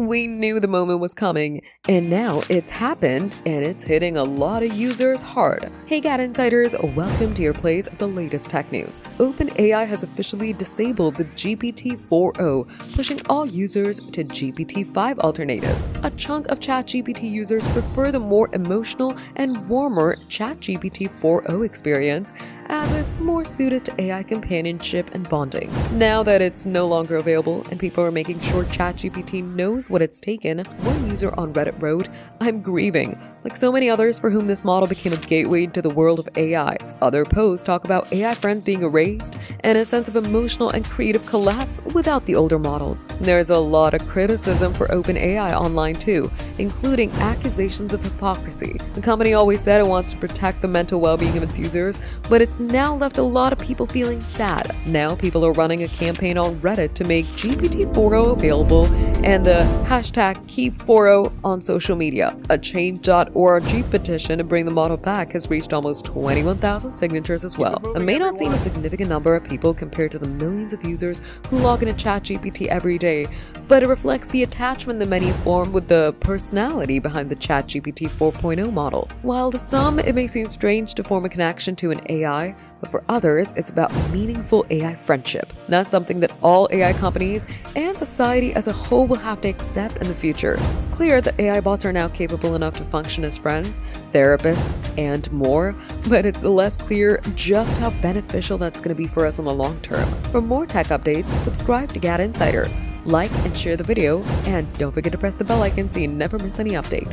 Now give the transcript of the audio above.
We knew the moment was coming, and now it's happened, and it's hitting a lot of users hard. Hey GadInsiders, welcome to your place of the latest tech news. OpenAI has officially disabled the GPT-4o, pushing all users to GPT-5 alternatives. A chunk of ChatGPT users prefer the more emotional and warmer ChatGPT-4o experience, as it's more suited to AI companionship and bonding. Now that it's no longer available and people are making sure ChatGPT knows what it's taken, one user on Reddit wrote, "I'm grieving, like so many others for whom this model became a gateway into the world of AI. Other posts talk about AI friends being erased and a sense of emotional and creative collapse without the older models." There's a lot of criticism for OpenAI online too, including accusations of hypocrisy. The company always said it wants to protect the mental well-being of its users, but it's now left a lot of people feeling sad. Now people are running a campaign on Reddit to make GPT-4o available and the hashtag #Keep4o on social media. A change.org petition to bring the model back has reached almost 21,000 signatures as well. It may not seem a significant number of people compared to the millions of users who log into ChatGPT every day, but it reflects the attachment that many form with the personality behind the ChatGPT 4.0 model. While to some it may seem strange to form a connection to an AI, but for others, it's about meaningful AI friendship. That's something that all AI companies and society as a whole will have to accept in the future. It's clear that AI bots are now capable enough to function as friends, therapists, and more, but it's less clear just how beneficial that's going to be for us in the long term. For more tech updates, subscribe to GadInsider. Like and share the video, and don't forget to press the bell icon so you never miss any update.